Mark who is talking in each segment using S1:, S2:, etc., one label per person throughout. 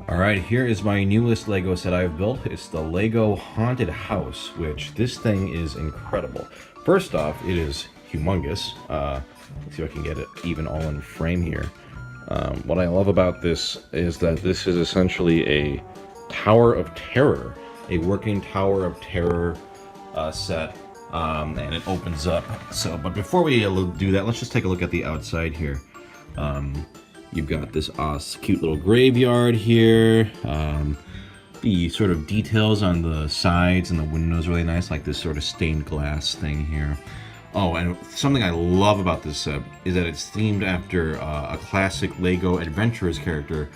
S1: Alright, here is my newest Lego set I've built. It's the Lego Haunted House, which this thing is incredible. First off, it is humongous. Let's see if I can get it even all in frame here. What I love about this is that this is essentially a Tower of Terror, a working Tower of Terror set, and it opens up. So, but before we do that, let's just take a look at the outside here. You've got this cute little graveyard here. The sort of details on the sides and the windows are really nice, like this sort of stained glass thing here. Oh, and something I love about this set is that it's themed after a classic Lego Adventurers character,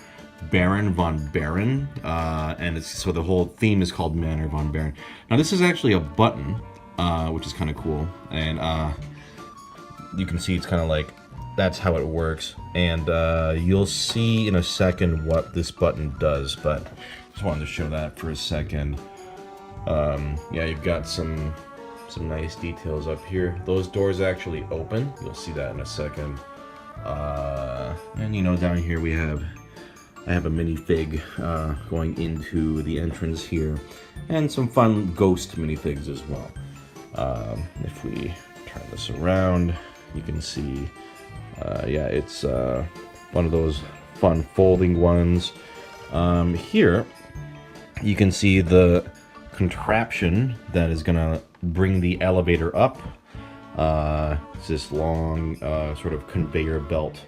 S1: Baron von Baron, and so the whole theme is called Manor von Baron. Now this is actually a button, which is kind of cool, and you can see it's kind of like that's how it works, and you'll see in a second what this button does, but just wanted to show that for a second. Yeah, you've got some nice details up here. Those doors actually open. You'll see that in a second. And you know, down here I have a minifig going into the entrance here, and some fun ghost minifigs as well. If we turn this around, you can see, yeah, it's one of those fun folding ones. Here, you can see the contraption that is gonna bring the elevator up. It's this long sort of conveyor belt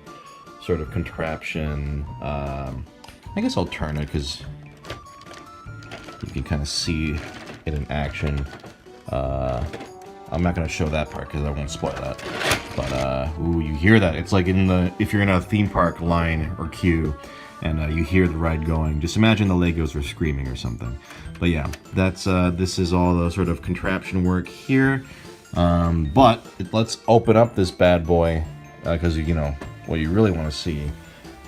S1: sort of contraption. I guess I'll turn it because you can kind of see it in action. I'm not going to show that part because I won't spoil that. But ooh, you hear that? It's like if you're in a theme park line or queue, and you hear the ride going. Just imagine the Legos are screaming or something. But yeah, that's this is all the sort of contraption work here. But let's open up this bad boy because you know what you really want to see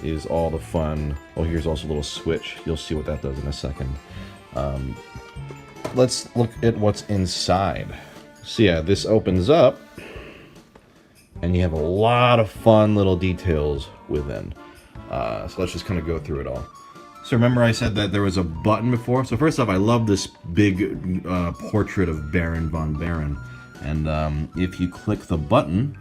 S1: is all the fun. Oh, here's also a little switch. You'll see what that does in a second. Let's look at what's inside. So yeah, this opens up, and you have a lot of fun little details within. So let's just kind of go through it all. So remember I said that there was a button before? So first off, I love this big portrait of Baron von Baron. And if you click the button,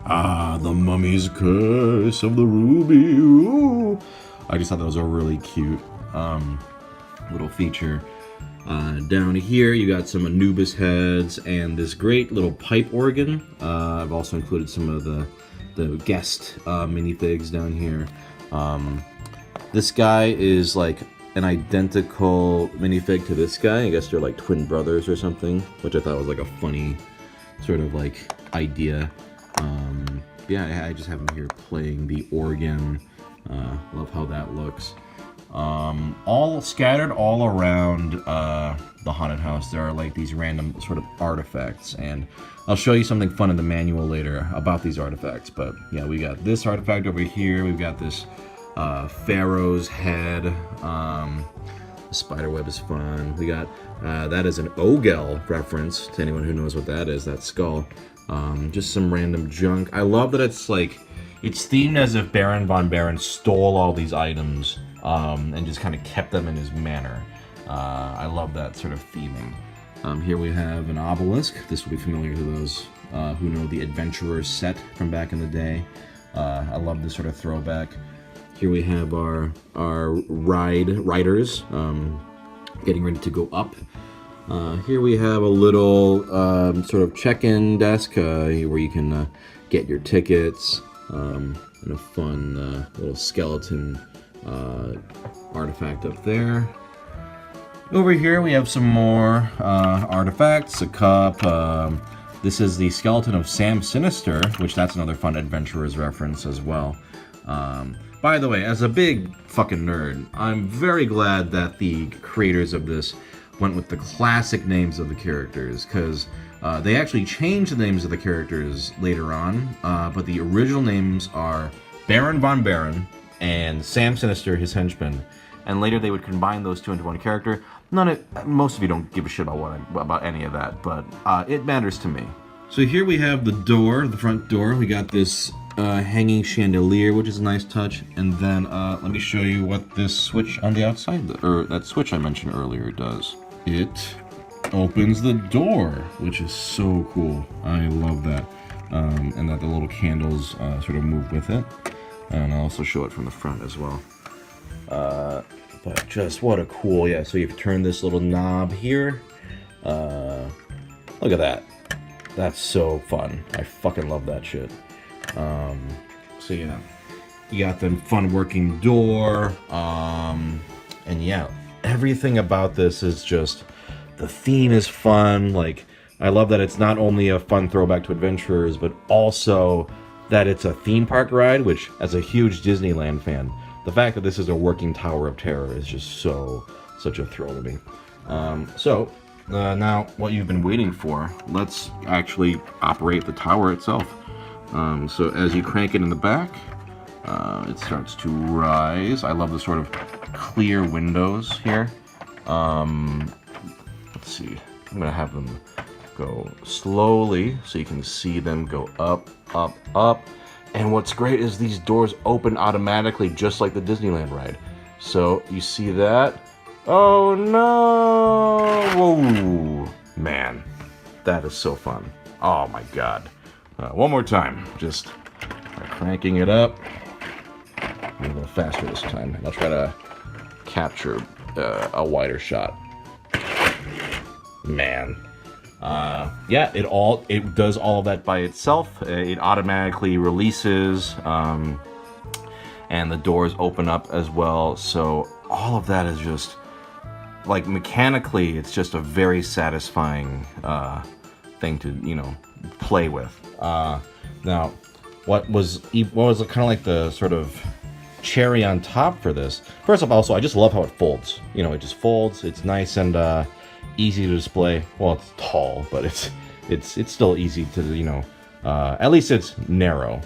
S1: the mummy's curse of the ruby. Ooh. I just thought that was a really cute little feature. Down here, you got some Anubis heads and this great little pipe organ. I've also included some of the guest minifigs down here. This guy is like an identical minifig to this guy. I guess they're like twin brothers or something, which I thought was like a funny sort of like idea. Yeah, I just have him here playing the organ. Love how that looks. All scattered all around the haunted house, there are like these random sort of artifacts, and I'll show you something fun in the manual later about these artifacts. But yeah, we got this artifact over here. We've got this pharaoh's head. The spider web is fun. We got that is an Ogel reference to anyone who knows what that is, that skull. Just some random junk. I love that it's like it's themed as if Baron von Baron stole all these items and just kind of kept them in his manor. I love that sort of theming. Here we have an obelisk. This will be familiar to those who know the Adventurers set from back in the day. I love this sort of throwback. Here we have our riders getting ready to go up. Here we have a little sort of check-in desk where you can get your tickets, and a fun little skeleton artifact up there. Over here we have some more artifacts, a cup. This is the skeleton of Sam Sinister, which that's another fun Adventurers reference as well. By the way, as a big fucking nerd, I'm very glad that the creators of this went with the classic names of the characters, because they actually changed the names of the characters later on, but the original names are Baron von Baron and Sam Sinister, his henchman, and later they would combine those two into one character. Most of you don't give a shit about any of that, but it matters to me. So here we have the door, the front door. We got this hanging chandelier, which is a nice touch. And then let me show you what this switch on the outside, or that switch I mentioned earlier, does. It opens the door, which is so cool. I love that. And that the little candles sort of move with it. And I'll also show it from the front as well. But just what a cool, yeah, so you've turned this little knob here. Look at that. That's so fun. I fucking love that shit. So yeah, you got the fun working door. And yeah, everything about this is just, the theme is fun. Like, I love that it's not only a fun throwback to Adventurers, but also that it's a theme park ride, which, as a huge Disneyland fan, the fact that this is a working Tower of Terror is just such a thrill to me. Now, what you've been waiting for, let's actually operate the tower itself. So as you crank it in the back, it starts to rise. I love the sort of clear windows here. Let's see, I'm gonna have them go slowly so you can see them go up, up, up. And what's great is these doors open automatically just like the Disneyland ride. So you see that? Oh no! Whoa! Man, that is so fun. Oh my god. One more time, just cranking it up. A little faster this time. And I'll try to capture a wider shot. Man. Yeah, it does all of that by itself. It automatically releases, and the doors open up as well. So all of that is just, like, mechanically, it's just a very satisfying thing to, you know, play with. Now, what was kind of like the sort of cherry on top for this? First off, also, I just love how it folds. You know, it just folds. It's nice and easy to display. Well, it's tall, but it's still easy to, you know, at least it's narrow.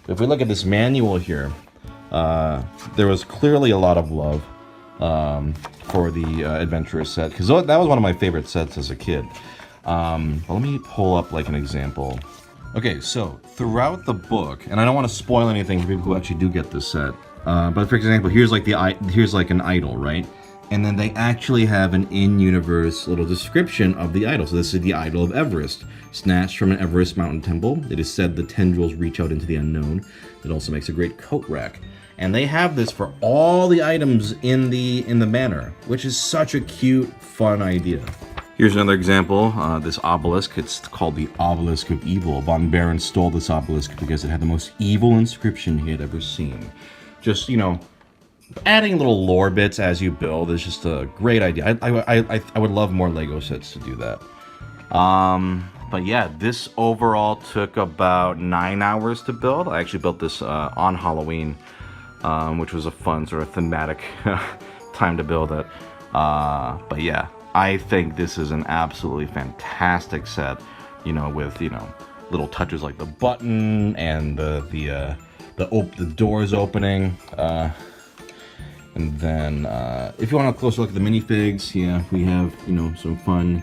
S1: If we look at this manual here, there was clearly a lot of love for the Adventurer set, because that was one of my favorite sets as a kid. Let me pull up like an example. Okay, so throughout the book, and I don't want to spoil anything for people who actually do get this set, but for example, here's like an idol, right? And then they actually have an in-universe little description of the idol. So this is the idol of Everest, snatched from an Everest mountain temple. It is said the tendrils reach out into the unknown. It also makes a great coat rack. And they have this for all the items in the manor, which is such a cute, fun idea. Here's another example, this obelisk. It's called the Obelisk of Evil. Von Baron stole this obelisk because it had the most evil inscription he had ever seen. Just, you know, adding little lore bits as you build is just a great idea. I would love more Lego sets to do that. But yeah, this overall took about 9 hours to build. I actually built this on Halloween, which was a fun sort of thematic time to build it. But yeah, I think this is an absolutely fantastic set. You know, with, you know, little touches like the button and the doors opening. And then, if you want a closer look at the minifigs, yeah, we have, you know, some fun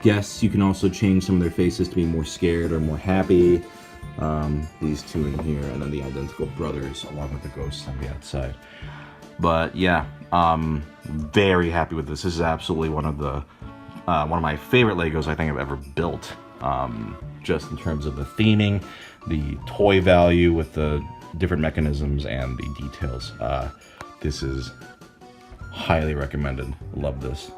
S1: guests. You can also change some of their faces to be more scared or more happy. These two in here, and then the identical brothers, along with the ghosts on the outside. But yeah, very happy with this. This is absolutely one of my favorite Legos I think I've ever built. Just in terms of the theming, the toy value with the different mechanisms, and the details. This is highly recommended. Love this.